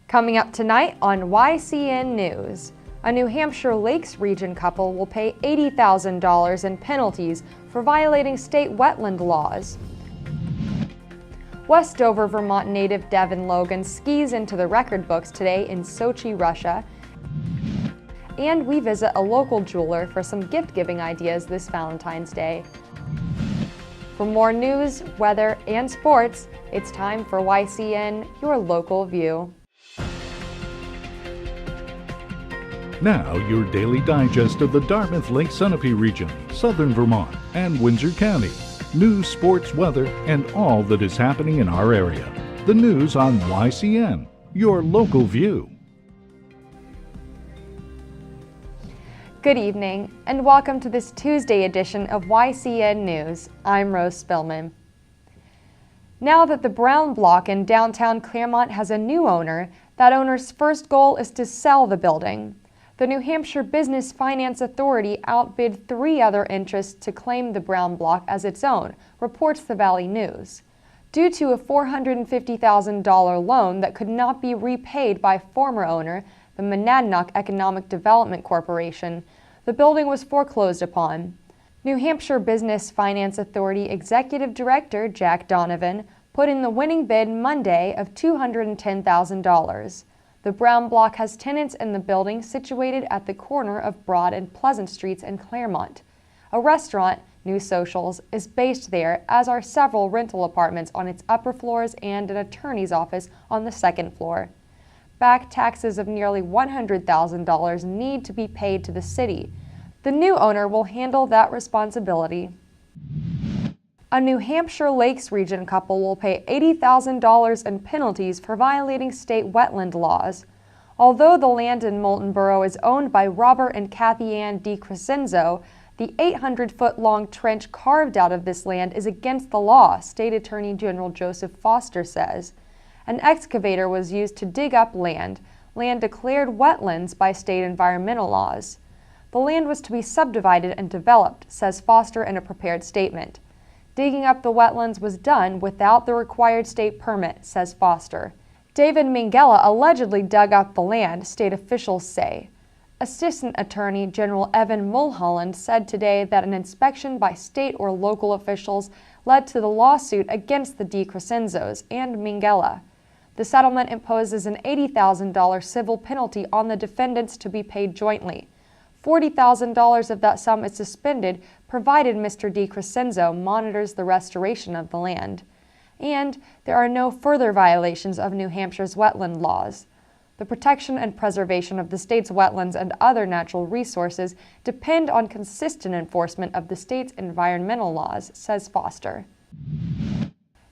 Coming up tonight on YCN News, a New Hampshire Lakes Region couple will pay $80,000 in penalties for violating state wetland laws. Westover, Vermont native Devin Logan skis into the record books today in Sochi, Russia. And we visit a local jeweler for some gift-giving ideas this Valentine's Day. For more news, weather, and sports, it's time for YCN, your local view. Now, your daily digest of the Dartmouth Lake Sunapee region, southern Vermont, and Windsor County. News, sports, weather, and all that is happening in our area. The news on YCN, your local view. Good evening, and welcome to this Tuesday edition of YCN News. I'm Rose Spillman. Now that the Brown Block in downtown Claremont has a new owner, that owner's first goal is to sell the building. The New Hampshire Business Finance Authority outbid 3 other interests to claim the Brown Block as its own, reports the Valley News. Due to a $450,000 loan that could not be repaid by former owner, the Monadnock Economic Development Corporation, the building was foreclosed upon. New Hampshire Business Finance Authority Executive Director Jack Donovan put in the winning bid Monday of $210,000. The Brown Block has tenants in the building situated at the corner of Broad and Pleasant Streets in Claremont. A restaurant, New Socials, is based there, as are several rental apartments on its upper floors and an attorney's office on the second floor. Back taxes of nearly $100,000 need to be paid to the city. The new owner will handle that responsibility. A New Hampshire Lakes Region couple will pay $80,000 in penalties for violating state wetland laws. Although the land in Moulton Borough is owned by Robert and Kathy Ann DiCrescenzo, the 800-foot-long trench carved out of this land is against the law, State Attorney General Joseph Foster says. An excavator was used to dig up land declared wetlands by state environmental laws. The land was to be subdivided and developed, says Foster in a prepared statement. Digging up the wetlands was done without the required state permit, says Foster. David Minghella allegedly dug up the land, state officials say. Assistant Attorney General Evan Mulholland said today that an inspection by state or local officials led to the lawsuit against the DiCrescenzos and Minghella. The settlement imposes an $80,000 civil penalty on the defendants to be paid jointly. $40,000 of that sum is suspended, provided Mr. DiCrescenzo monitors the restoration of the land. And there are no further violations of New Hampshire's wetland laws. The protection and preservation of the state's wetlands and other natural resources depend on consistent enforcement of the state's environmental laws, says Foster.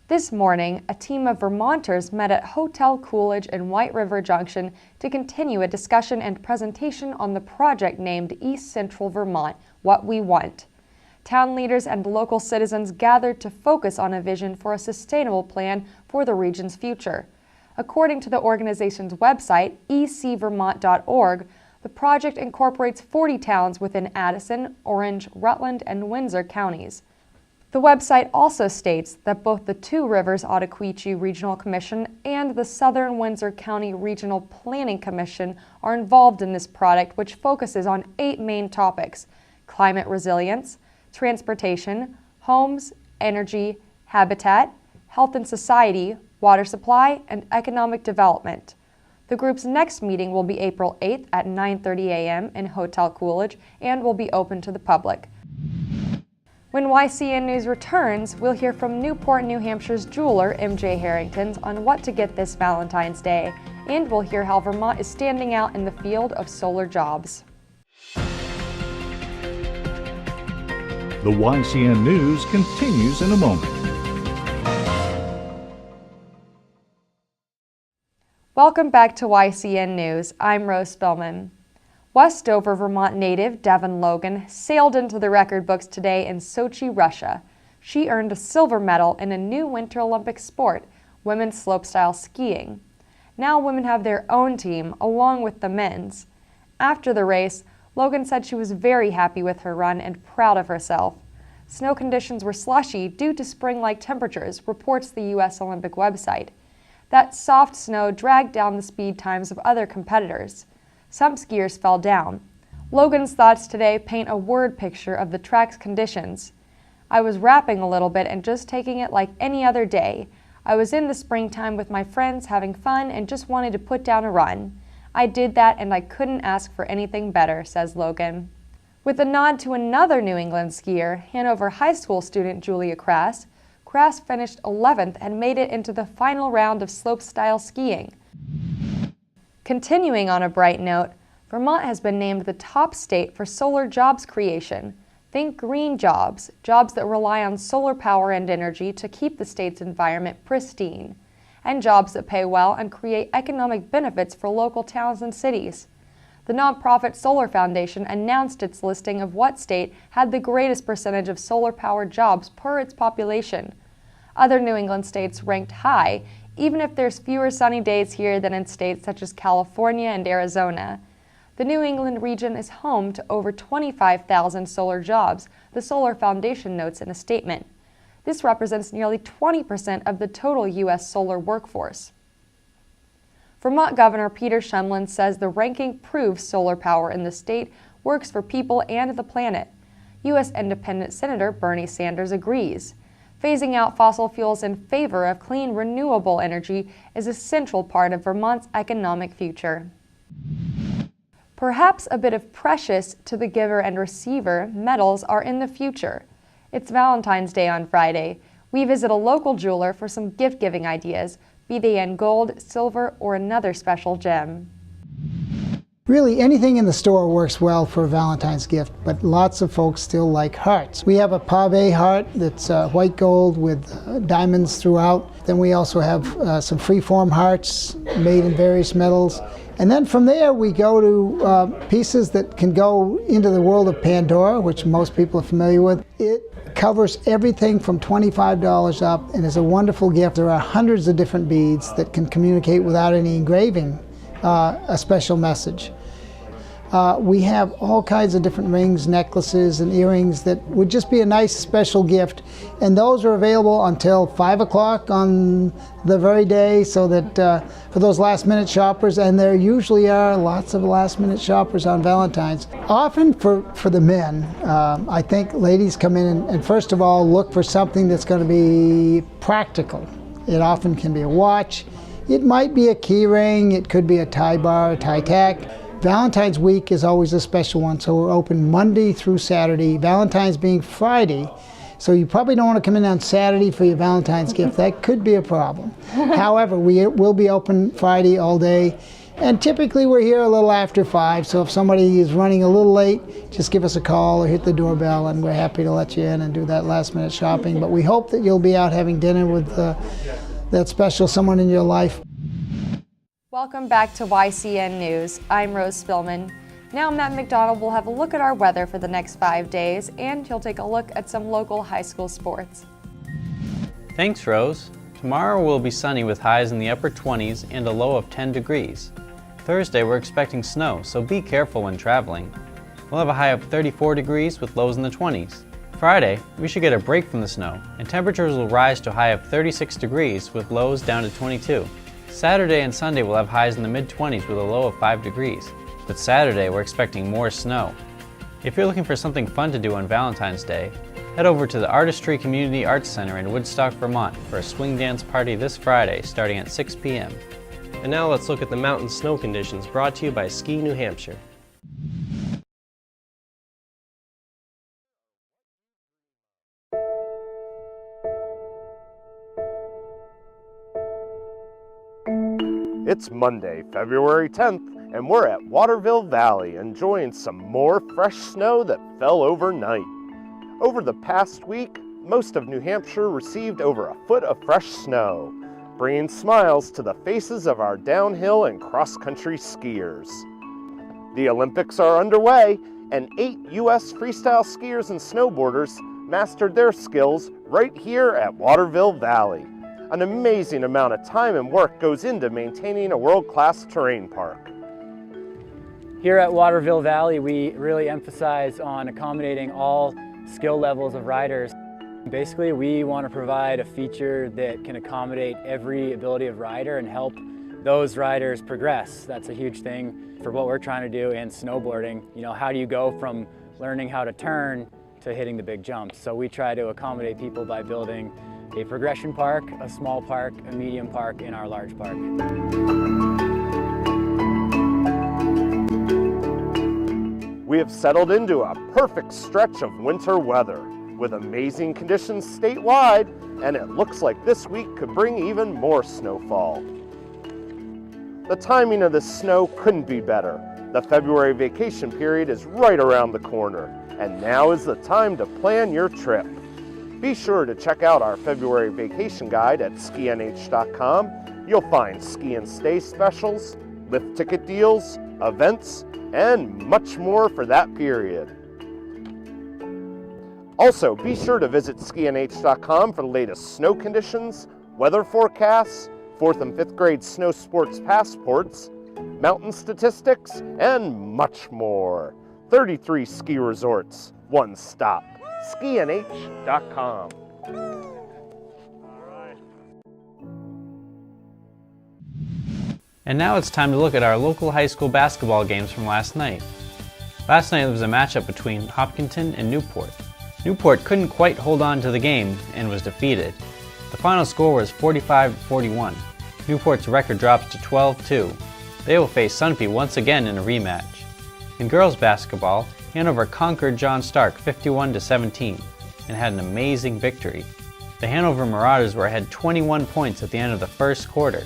This morning, a team of Vermonters met at Hotel Coolidge in White River Junction to continue a discussion and presentation on the project named East Central Vermont, What We Want. Town leaders and local citizens gathered to focus on a vision for a sustainable plan for the region's future. According to the organization's website, ecvermont.org, the project incorporates 40 towns within Addison, Orange, Rutland, and Windsor counties. The website also states that both the Two Rivers Ottaquechee Regional Commission and the Southern Windsor County Regional Planning Commission are involved in this project, which focuses on 8 main topics: climate resilience, transportation, homes, energy, habitat, health and society, water supply, and economic development. The group's next meeting will be April 8th at 9:30 a.m. in Hotel Coolidge and will be open to the public. When YCN News returns, we'll hear from Newport, New Hampshire's jeweler, MJ Harrington's, on what to get this Valentine's Day, and we'll hear how Vermont is standing out in the field of solar jobs. The YCN News continues in a moment. Welcome back to YCN News. I'm Rose Spillman. Westover, Vermont native Devin Logan sailed into the record books today in Sochi, Russia. She earned a silver medal in a new Winter Olympic sport, women's slopestyle skiing. Now women have their own team, along with the men's. After the race, Logan said she was very happy with her run and proud of herself. Snow conditions were slushy due to spring-like temperatures, reports the U.S. Olympic website. That soft snow dragged down the speed times of other competitors. Some skiers fell down. Logan's thoughts today paint a word picture of the track's conditions. I was rapping a little bit and just taking it like any other day. I was in the springtime with my friends having fun and just wanted to put down a run. I did that and I couldn't ask for anything better, says Logan. With a nod to another New England skier, Hanover High School student Julia Crass finished 11th and made it into the final round of slopestyle skiing. Continuing on a bright note, Vermont has been named the top state for solar jobs creation. Think green jobs, jobs that rely on solar power and energy to keep the state's environment pristine, and jobs that pay well and create economic benefits for local towns and cities. The nonprofit Solar Foundation announced its listing of what state had the greatest percentage of solar-powered jobs per its population. Other New England states ranked high, even if there's fewer sunny days here than in states such as California and Arizona. The New England region is home to over 25,000 solar jobs, the Solar Foundation notes in a statement. This represents nearly 20% of the total U.S. solar workforce. Vermont Governor Peter Shumlin says the ranking proves solar power in the state works for people and the planet. U.S. Independent Senator Bernie Sanders agrees. Phasing out fossil fuels in favor of clean, renewable energy is a central part of Vermont's economic future. Perhaps a bit of precious to the giver and receiver metals are in the future. It's Valentine's Day on Friday. We visit a local jeweler for some gift-giving ideas, be they in gold, silver, or another special gem. Really, anything in the store works well for a Valentine's gift, but lots of folks still like hearts. We have a pave heart that's white gold with diamonds throughout. Then we also have some freeform hearts made in various metals. And then from there we go to pieces that can go into the world of Pandora, which most people are familiar with. It covers everything from $25 up and is a wonderful gift. There are hundreds of different beads that can communicate without any engraving a special message. We have all kinds of different rings, necklaces, and earrings that would just be a nice special gift. And those are available until 5 o'clock on the very day, so that for those last-minute shoppers, and there usually are lots of last-minute shoppers on Valentine's. Often for the men, I think ladies come in and first of all look for something that's going to be practical. It often can be a watch. It might be a key ring. It could be a tie bar, a tie tack. Valentine's week is always a special one, so we're open Monday through Saturday, Valentine's being Friday. So you probably don't want to come in on Saturday for your Valentine's gift. That could be a problem. However, we will be open Friday all day, and typically we're here a little after 5, so if somebody is running a little late, just give us a call or hit the doorbell, and we're happy to let you in and do that last-minute shopping. But we hope that you'll be out having dinner with that special someone in your life. Welcome back to YCN News. I'm Rose Spillman. Now Matt McDonald will have a look at our weather for the next 5 days, and he'll take a look at some local high school sports. Thanks, Rose. Tomorrow will be sunny with highs in the upper 20s and a low of 10 degrees. Thursday we're expecting snow, so be careful when traveling. We'll have a high of 34 degrees with lows in the 20s. Friday, we should get a break from the snow, and temperatures will rise to a high of 36 degrees with lows down to 22. Saturday and Sunday will have highs in the mid-20s with a low of 5 degrees. But Saturday we're expecting more snow. If you're looking for something fun to do on Valentine's Day, head over to the Artistry Community Arts Center in Woodstock, Vermont for a swing dance party this Friday starting at 6 p.m. And now let's look at the mountain snow conditions brought to you by Ski New Hampshire. It's Monday, February 10th, and we're at Waterville Valley enjoying some more fresh snow that fell overnight. Over the past week, most of New Hampshire received over a foot of fresh snow, bringing smiles to the faces of our downhill and cross-country skiers. The Olympics are underway, and 8 U.S. freestyle skiers and snowboarders mastered their skills right here at Waterville Valley. An amazing amount of time and work goes into maintaining a world-class terrain park. Here at Waterville Valley, we really emphasize on accommodating all skill levels of riders. Basically, we want to provide a feature that can accommodate every ability of rider and help those riders progress. That's a huge thing for what we're trying to do in snowboarding. You know, how do you go from learning how to turn to hitting the big jumps? So we try to accommodate people by building a progression park, a small park, a medium park, and our large park. We have settled into a perfect stretch of winter weather with amazing conditions statewide, and it looks like this week could bring even more snowfall. The timing of this snow couldn't be better. The February vacation period is right around the corner, and now is the time to plan your trip. Be sure to check out our February vacation guide at skinh.com. You'll find ski and stay specials, lift ticket deals, events, and much more for that period. Also, be sure to visit skinh.com for the latest snow conditions, weather forecasts, 4th and 5th grade snow sports passports, mountain statistics, and much more. 33 ski resorts, one stop. skinh.com. And now it's time to look at our local high school basketball games from last night. Last night there was a matchup between Hopkinton and Newport. Newport couldn't quite hold on to the game and was defeated. The final score was 45-41. Newport's record drops to 12-2. They will face Sunapee once again in a rematch. In girls basketball, Hanover conquered John Stark 51-17 and had an amazing victory. The Hanover Marauders were ahead 21 points at the end of the first quarter.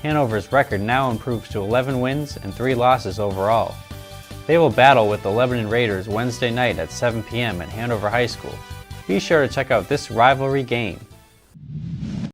Hanover's record now improves to 11 wins and 3 losses overall. They will battle with the Lebanon Raiders Wednesday night at 7 p.m. at Hanover High School. Be sure to check out this rivalry game.